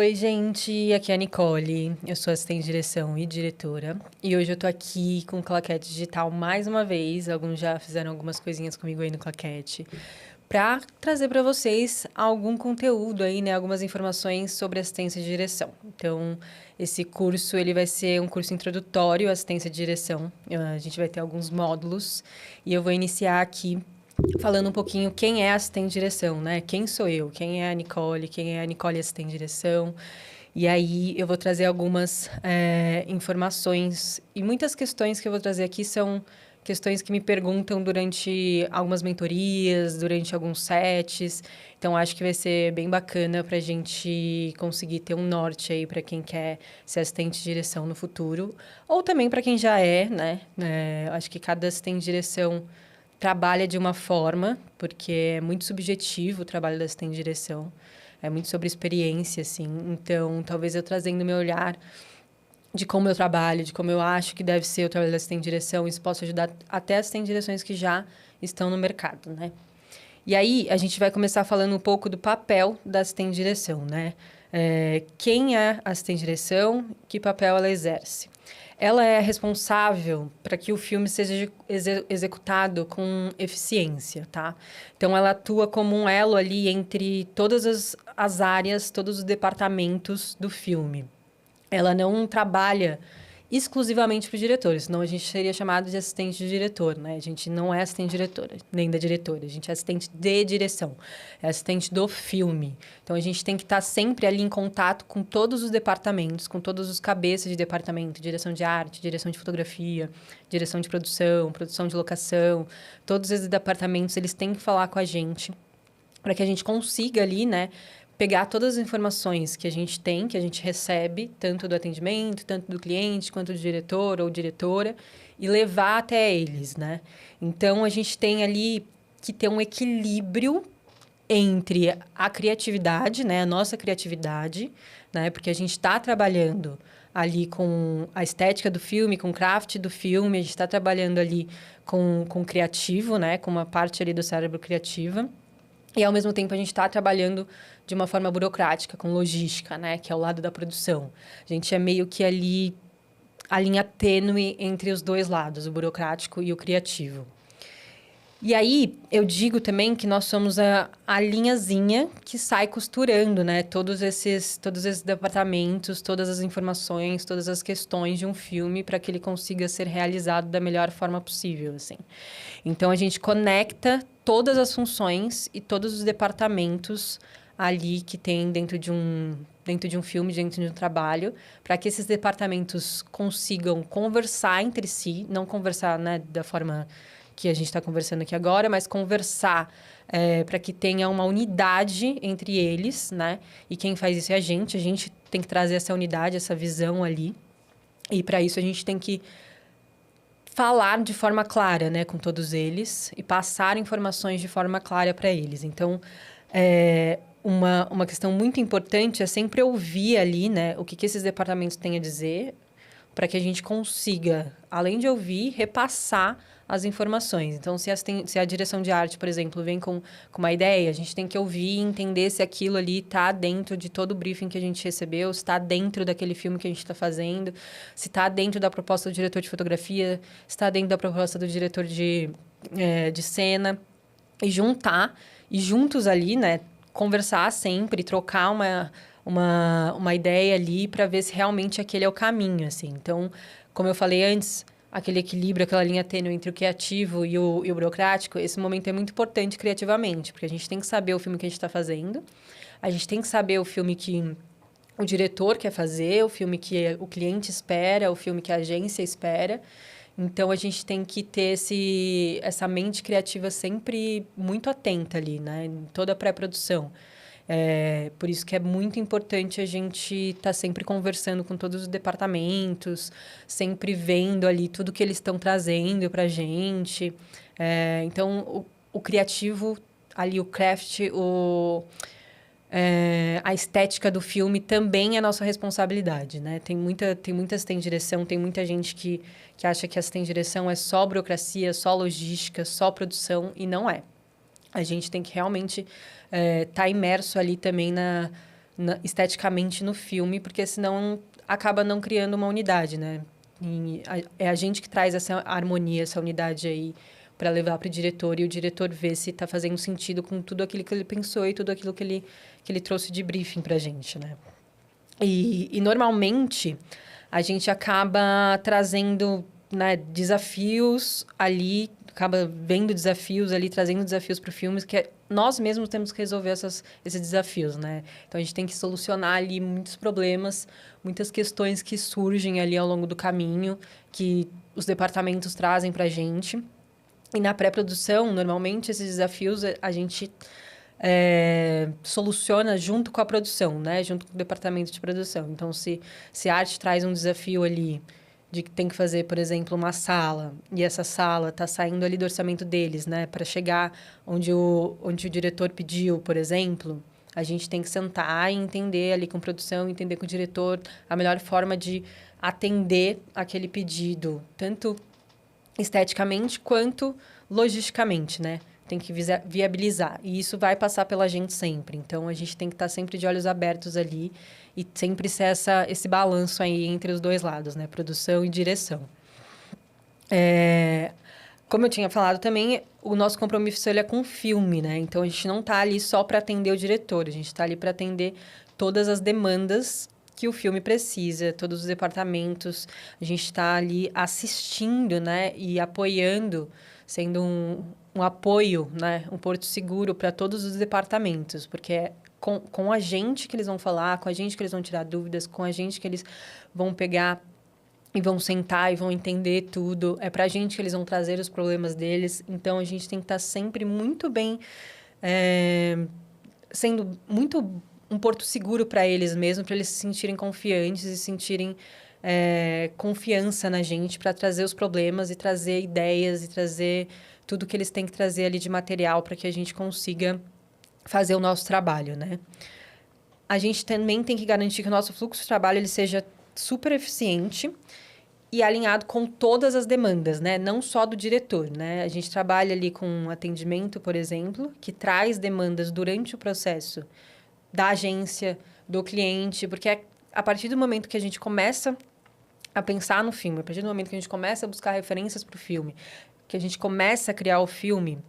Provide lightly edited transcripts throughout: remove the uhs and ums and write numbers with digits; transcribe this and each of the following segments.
Oi, gente, aqui é a Nicole, eu sou assistente de direção e diretora, e hoje eu tô aqui com o Claquete Digital mais uma vez, alguns já fizeram algumas coisinhas comigo aí no Claquete, para trazer para vocês algum conteúdo aí, né, algumas informações sobre assistência de direção. Então, esse curso, ele vai ser um curso introdutório à assistência de direção, a gente vai ter alguns módulos, e eu vou iniciar aqui falando um pouquinho quem é assistente de direção, né? Quem sou eu? Quem é a Nicole assistente de direção? E aí eu vou trazer algumas informações e muitas questões que eu vou trazer aqui são questões que me perguntam durante algumas mentorias, durante alguns sets. Então, acho que vai ser bem bacana para a gente conseguir ter um norte aí para quem quer ser assistente de direção no futuro. Ou também para quem já é, né? Acho que cada assistente de direção trabalha de uma forma, porque é muito subjetivo o trabalho da assistente de direção. É muito sobre experiência, assim. Então, talvez eu trazendo meu olhar de como eu trabalho, de como eu acho que deve ser o trabalho da assistente de direção, isso possa ajudar até assistentes de direções que já estão no mercado, né? E aí, a gente vai começar falando um pouco do papel da assistente de direção, né? Quem é a assistente de direção, que papel ela exerce? Ela é responsável para que o filme seja executado com eficiência, tá? Então, ela atua como um elo ali entre todas as áreas, todos os departamentos do filme. Ela não trabalha exclusivamente para os diretores, senão a gente seria chamado de assistente de diretor, né? A gente não é assistente de diretora, nem da diretora, a gente é assistente de direção, é assistente do filme. Então, a gente tem que estar sempre ali em contato com todos os departamentos, com todos os cabeças de departamento, direção de arte, direção de fotografia, direção de produção, produção de locação. Todos esses departamentos, eles têm que falar com a gente para que a gente consiga ali, né, pegar todas as informações que a gente tem, que a gente recebe, tanto do atendimento, tanto do cliente, quanto do diretor ou diretora, e levar até eles, né? Então, a gente tem ali que ter um equilíbrio entre a criatividade, né, a nossa criatividade, né, porque a gente está trabalhando ali com a estética do filme, com o craft do filme, a gente está trabalhando ali com o criativo, né, com uma parte ali do cérebro criativa. E, ao mesmo tempo, a gente está trabalhando de uma forma burocrática, com logística, né? Que é o lado da produção. A gente é meio que ali a linha tênue entre os dois lados, o burocrático e o criativo. E aí, eu digo também que nós somos a linhazinha que sai costurando, né? Todos esses departamentos, todas as informações, todas as questões de um filme para que ele consiga ser realizado da melhor forma possível, assim. Então, a gente conecta todas as funções e todos os departamentos ali que tem dentro de um filme, dentro de um trabalho, para que esses departamentos consigam conversar entre si, não conversar, né, da forma que a gente está conversando aqui agora, mas conversar para que tenha uma unidade entre eles, né? E quem faz isso é a gente tem que trazer essa unidade, essa visão ali. E para isso a gente tem que falar de forma clara, né, com todos eles e passar informações de forma clara para eles. Então, uma questão muito importante é sempre ouvir ali, né, o que esses departamentos têm a dizer, para que a gente consiga, além de ouvir, repassar as informações. Então, se a direção de arte, por exemplo, vem com uma ideia, a gente tem que ouvir e entender se aquilo ali está dentro de todo o briefing que a gente recebeu, se está dentro daquele filme que a gente está fazendo, se está dentro da proposta do diretor de fotografia, se está dentro da proposta do diretor de cena. E juntos ali, né, conversar sempre, trocar uma ideia ali para ver se realmente aquele é o caminho, assim. Então, como eu falei antes, aquele equilíbrio, aquela linha tênue entre o criativo e o burocrático, esse momento é muito importante criativamente, porque a gente tem que saber o filme que a gente está fazendo, a gente tem que saber o filme que o diretor quer fazer, o filme que o cliente espera, o filme que a agência espera. Então, a gente tem que ter essa mente criativa sempre muito atenta ali, né? Em toda a pré-produção. Por isso que é muito importante a gente estar sempre conversando com todos os departamentos, sempre vendo ali tudo que eles estão trazendo para a gente. Então, o criativo, ali o craft, a estética do filme também é nossa responsabilidade, né? Tem muita assistente de direção, tem muita gente que acha que assistente de direção é só burocracia, só logística, só produção, e não é. A gente tem que realmente estar imerso ali também esteticamente no filme, porque senão acaba não criando uma unidade, né? É a gente que traz essa harmonia, essa unidade aí para levar para o diretor, e o diretor vê se está fazendo sentido com tudo aquilo que ele pensou e tudo aquilo que ele trouxe de briefing para a gente, né? E normalmente a gente acaba trazendo, né, desafios ali, acaba vendo desafios ali, trazendo desafios para o filme, que nós mesmos temos que resolver esses desafios, né? Então a gente tem que solucionar ali muitos problemas, muitas questões que surgem ali ao longo do caminho, que os departamentos trazem para a gente. E na pré-produção, normalmente esses desafios a gente soluciona junto com a produção, né? Junto com o departamento de produção. Então, se a arte traz um desafio ali de que tem que fazer, por exemplo, uma sala, e essa sala está saindo ali do orçamento deles, né? Para chegar onde o diretor pediu, por exemplo, a gente tem que sentar e entender ali com a produção, entender com o diretor a melhor forma de atender aquele pedido, tanto esteticamente quanto logisticamente, né? Tem que viabilizar. E isso vai passar pela gente sempre. Então, a gente tem que estar sempre de olhos abertos ali e sempre ser esse balanço aí entre os dois lados, né? Produção e direção. Como eu tinha falado também, o nosso compromisso ele é com o filme, né? Então, a gente não está ali só para atender o diretor. A gente está ali para atender todas as demandas que o filme precisa, todos os departamentos. A gente está ali assistindo, né? E apoiando, sendo um apoio, né? Um porto seguro para todos os departamentos. Porque é com a gente que eles vão falar, com a gente que eles vão tirar dúvidas, com a gente que eles vão pegar e vão sentar e vão entender tudo. É para a gente que eles vão trazer os problemas deles. Então, a gente tem que estar sempre muito bem... sendo muito um porto seguro para eles mesmo, para eles se sentirem confiantes e sentirem confiança na gente para trazer os problemas e trazer ideias e trazer tudo que eles têm que trazer ali de material para que a gente consiga fazer o nosso trabalho, né? A gente também tem que garantir que o nosso fluxo de trabalho ele seja super eficiente e alinhado com todas as demandas, né? Não só do diretor, né? A gente trabalha ali com atendimento, por exemplo, que traz demandas durante o processo da agência, do cliente, porque a partir do momento que a gente começa a pensar no filme, a partir do momento que a gente começa a buscar referências para o filme, que a gente começa a criar o filme,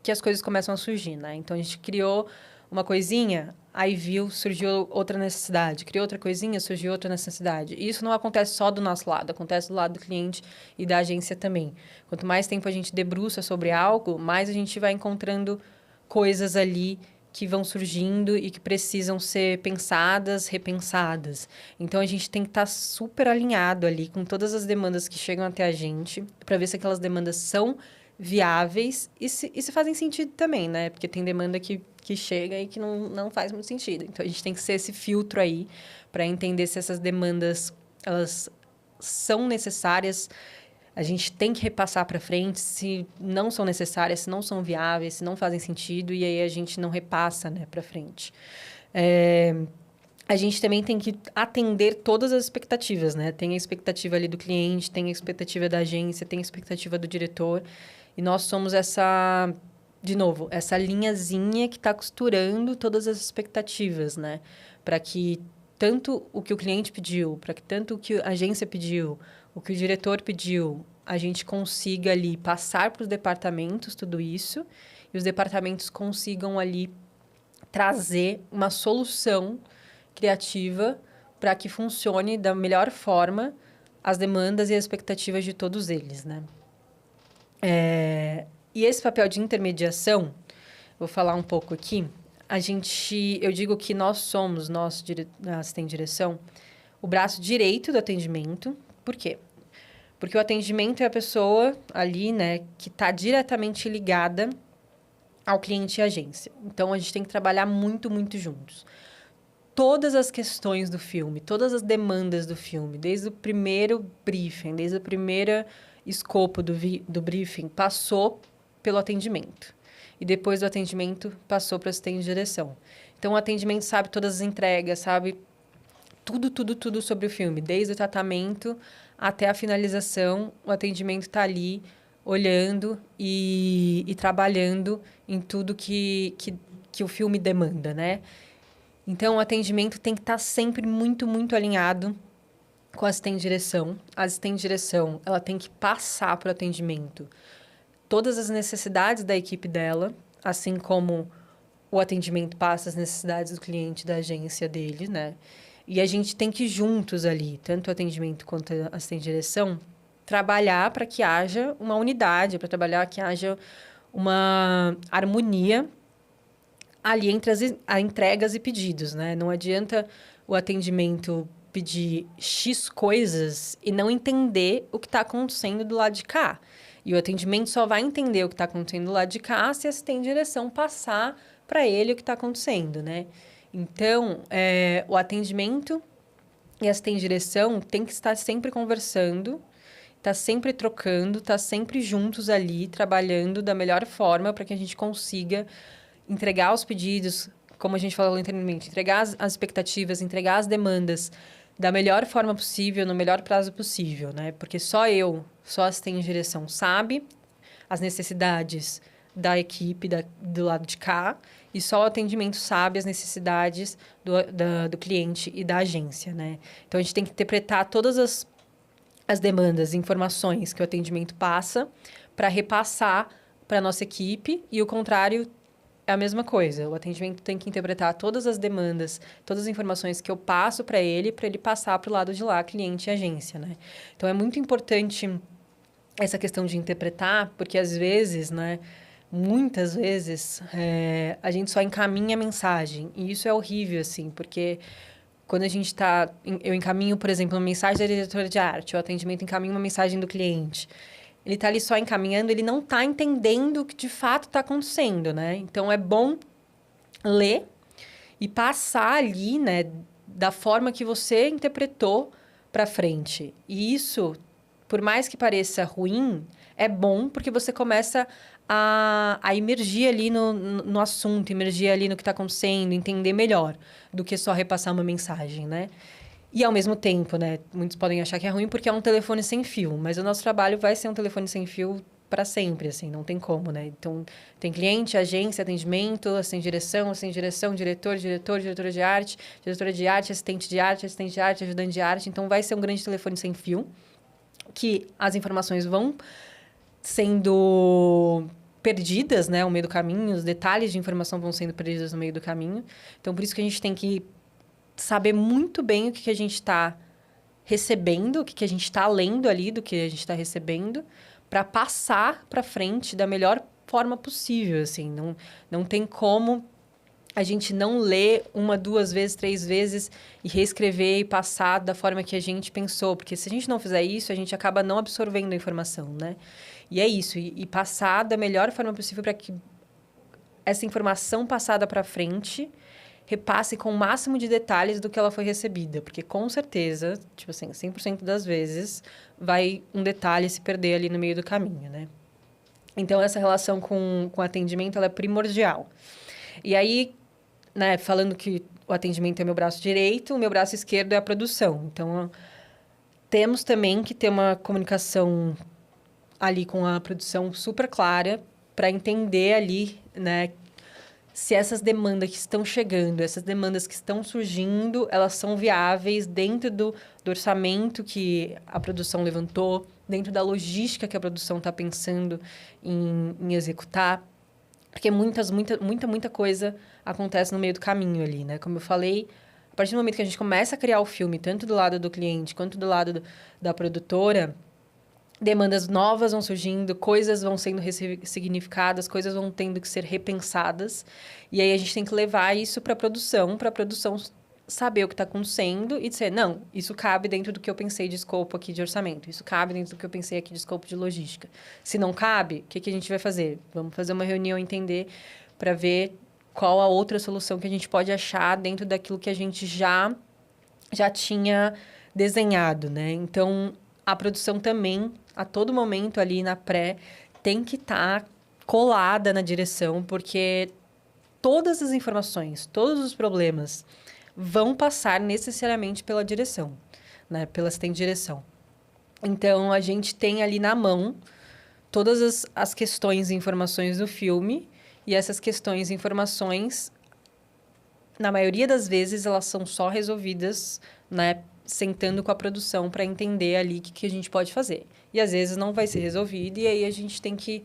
que as coisas começam a surgir, né? Então, a gente criou uma coisinha, aí surgiu outra necessidade. Criou outra coisinha, surgiu outra necessidade. E isso não acontece só do nosso lado, acontece do lado do cliente e da agência também. Quanto mais tempo a gente debruça sobre algo, mais a gente vai encontrando coisas ali que vão surgindo e que precisam ser pensadas, repensadas. Então, a gente tem que estar super alinhado ali com todas as demandas que chegam até a gente, para ver se aquelas demandas são viáveis e se fazem sentido também, né? Porque tem demanda que chega e que não faz muito sentido. Então, a gente tem que ser esse filtro aí para entender se essas demandas, elas são necessárias. A gente tem que repassar para frente se não são necessárias, se não são viáveis, se não fazem sentido, e aí a gente não repassa, né, para frente. A gente também tem que atender todas as expectativas, né? Tem a expectativa ali do cliente, tem a expectativa da agência, tem a expectativa do diretor. E nós somos de novo, essa linhazinha que está costurando todas as expectativas, né? Para que tanto o que o cliente pediu, para que tanto o que a agência pediu, o que o diretor pediu, a gente consiga ali passar para os departamentos tudo isso e os departamentos consigam ali trazer uma solução criativa para que funcione da melhor forma as demandas e as expectativas de todos eles, né? E esse papel de intermediação, vou falar um pouco aqui. Eu digo que nós assistente de direção, o braço direito do atendimento. Por quê? Porque o atendimento é a pessoa ali, né, que está diretamente ligada ao cliente e à agência. Então, a gente tem que trabalhar muito, muito juntos. Todas as questões do filme, todas as demandas do filme, desde o primeiro briefing, desde o primeiro escopo do briefing, passou pelo atendimento. E depois do atendimento, passou para o assistente de direção. Então, o atendimento sabe todas as entregas, sabe tudo, tudo, tudo sobre o filme. Desde o tratamento até a finalização, o atendimento está ali, olhando e trabalhando em tudo que o filme demanda, né? Então, o atendimento tem que estar sempre muito, muito alinhado com a assistente de direção. A assistente de direção, ela tem que passar para o atendimento todas as necessidades da equipe dela, assim como o atendimento passa as necessidades do cliente, da agência dele, né? E a gente tem que juntos ali, tanto o atendimento quanto a assistente de direção, trabalhar para que haja uma unidade, para trabalhar que haja uma harmonia ali entre as entregas e pedidos, né? Não adianta o atendimento pedir X coisas e não entender o que está acontecendo do lado de cá. E o atendimento só vai entender o que está acontecendo do lado de cá se a assistente de direção passar para ele o que está acontecendo, né? Então, o atendimento e a assistente de direção tem que estar sempre conversando, tá sempre trocando, tá sempre juntos ali, trabalhando da melhor forma para que a gente consiga entregar os pedidos, como a gente falou anteriormente, entregar as expectativas, entregar as demandas da melhor forma possível, no melhor prazo possível, né? Porque só a assistente de direção sabe as necessidades da equipe do lado de cá e só o atendimento sabe as necessidades do cliente e da agência, né? Então, a gente tem que interpretar todas as demandas, informações que o atendimento passa para repassar para a nossa equipe e o contrário é a mesma coisa. O atendimento tem que interpretar todas as demandas, todas as informações que eu passo para ele passar para o lado de lá, cliente e agência, né? Então, é muito importante essa questão de interpretar, porque às vezes, né, muitas vezes, a gente só encaminha a mensagem. E isso é horrível, assim, porque quando a gente está... Eu encaminho, por exemplo, uma mensagem da diretora de arte, o atendimento encaminha uma mensagem do cliente. Ele está ali só encaminhando, ele não está entendendo o que de fato está acontecendo, né? Então, é bom ler e passar ali, né, da forma que você interpretou para frente. E isso, por mais que pareça ruim, é bom porque você começa a imergir ali no assunto, imergir ali no que está acontecendo, entender melhor do que só repassar uma mensagem, né? E, ao mesmo tempo, né? Muitos podem achar que é ruim porque é um telefone sem fio. Mas o nosso trabalho vai ser um telefone sem fio para sempre, assim. Não tem como, né? Então, tem cliente, agência, atendimento, assistente de direção, diretor, diretora de arte, assistente de arte, ajudante de arte. Então, vai ser um grande telefone sem fio. Que as informações vão sendo perdidas, né? Ao meio do caminho. Os detalhes de informação vão sendo perdidos no meio do caminho. Então, por isso que a gente tem que saber muito bem o que a gente está recebendo, o que a gente está lendo ali do que a gente está recebendo, para passar para frente da melhor forma possível, assim. Não tem como a gente não ler uma, duas vezes, três vezes e reescrever e passar da forma que a gente pensou. Porque se a gente não fizer isso, a gente acaba não absorvendo a informação, né? E é isso. E passar da melhor forma possível para que essa informação passada para frente repasse com o máximo de detalhes do que ela foi recebida. Porque, com certeza, tipo assim, 100% das vezes, vai um detalhe se perder ali no meio do caminho, né? Então, essa relação com o atendimento, ela é primordial. E aí, né, falando que o atendimento é meu braço direito, o meu braço esquerdo é a produção. Então, temos também que ter uma comunicação ali com a produção super clara para entender ali, né, se essas demandas que estão chegando, essas demandas que estão surgindo, elas são viáveis dentro do orçamento que a produção levantou, dentro da logística que a produção está pensando em executar. Porque muita coisa acontece no meio do caminho ali, né? Como eu falei, a partir do momento que a gente começa a criar o filme, tanto do lado do cliente quanto do lado da produtora, demandas novas vão surgindo, coisas vão sendo ressignificadas, coisas vão tendo que ser repensadas. E aí a gente tem que levar isso para a produção saber o que está acontecendo e dizer, não, isso cabe dentro do que eu pensei de escopo aqui de orçamento, isso cabe dentro do que eu pensei aqui de escopo de logística. Se não cabe, o que a gente vai fazer? Vamos fazer uma reunião, entender, para ver qual a outra solução que a gente pode achar dentro daquilo que a gente já tinha desenhado, né? Então, a produção também, a todo momento ali na pré, tem que estar colada na direção, porque todas as informações, todos os problemas vão passar necessariamente pela direção, né? Pela assistente de direção. Então, a gente tem ali na mão todas as questões e informações do filme, e essas questões e informações na maioria das vezes, elas são só resolvidas, né, sentando com a produção para entender ali o que a gente pode fazer. E às vezes não vai ser resolvido, e aí a gente tem que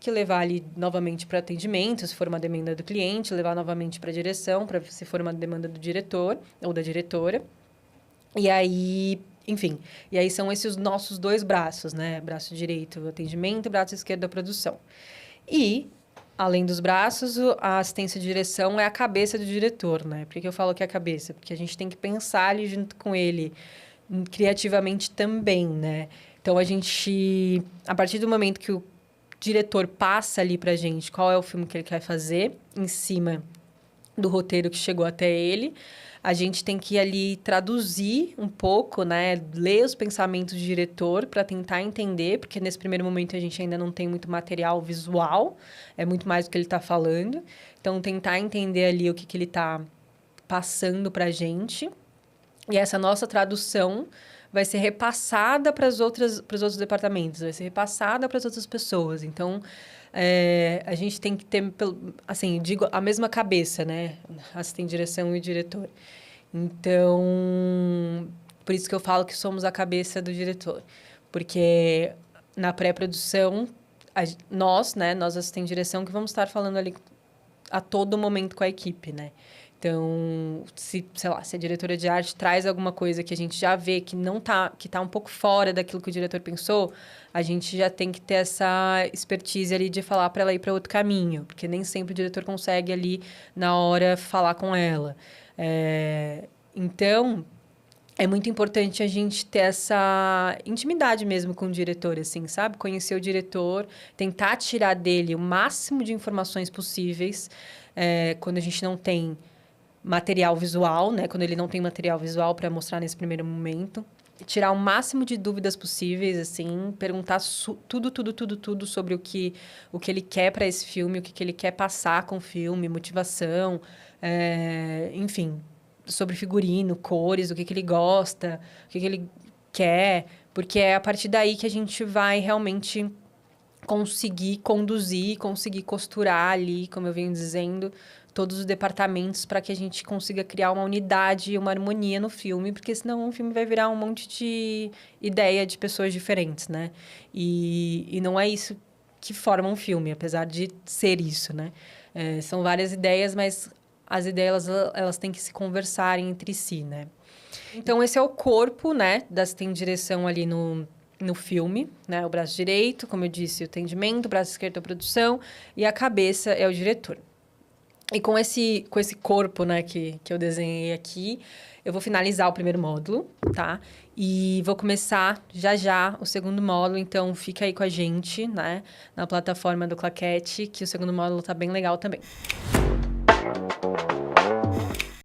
levar ali novamente para atendimento, se for uma demanda do cliente, levar novamente para a direção, para se for uma demanda do diretor ou da diretora. E aí, enfim, e aí são esses os nossos dois braços, né? Braço direito, atendimento, e braço esquerdo, a produção. E, além dos braços, a assistência de direção é a cabeça do diretor, né? Por que eu falo que é a cabeça? Porque a gente tem que pensar ali junto com ele, criativamente também, né? Então, a partir do momento que o diretor passa ali pra gente qual é o filme que ele quer fazer, em cima do roteiro que chegou até ele, a gente tem que ali traduzir um pouco, né? Ler os pensamentos do diretor para tentar entender, porque nesse primeiro momento a gente ainda não tem muito material visual, é muito mais do que ele está falando. Então, tentar entender ali o que ele está passando para a gente. E essa nossa tradução vai ser repassada para os outros departamentos, vai ser repassada para as outras pessoas. Então, a gente tem que ter, assim, digo, a mesma cabeça, né? Assistente de direção e diretor. Então, por isso que eu falo que somos a cabeça do diretor. Porque na pré-produção, nós assistentes de direção, que vamos estar falando ali a todo momento com a equipe, né? Então, sei lá, se a diretora de arte traz alguma coisa que a gente já vê que tá um pouco fora daquilo que o diretor pensou, a gente já tem que ter essa expertise ali de falar para ela ir para outro caminho, porque nem sempre o diretor consegue ali na hora falar com ela. Então, é muito importante a gente ter essa intimidade mesmo com o diretor, assim, sabe? Conhecer o diretor, tentar tirar dele o máximo de informações possíveis, quando a gente não tem material visual, né? Quando ele não tem material visual para mostrar nesse primeiro momento. Tirar o máximo de dúvidas possíveis, assim, perguntar tudo sobre o que ele quer para esse filme, o que ele quer passar com o filme, motivação, enfim, sobre figurino, cores, o que ele gosta, o que ele quer, porque é a partir daí que a gente vai realmente conseguir conduzir, conseguir costurar ali, como eu venho dizendo, todos os departamentos para que a gente consiga criar uma unidade e uma harmonia no filme, porque senão o filme vai virar um monte de ideia de pessoas diferentes, né? E não é isso que forma um filme, apesar de ser isso, né? São várias ideias, mas as ideias, elas têm que se conversarem entre si, né? Então, esse é o corpo, né, da assistente de direção ali no filme, né? O braço direito, como eu disse, o atendimento, o braço esquerdo, a produção, e a cabeça é o diretor. E com esse corpo, né, que eu desenhei aqui, eu vou finalizar o primeiro módulo, tá? E vou começar já o segundo módulo, então fica aí com a gente, né, na plataforma do Claquete, que o segundo módulo tá bem legal também.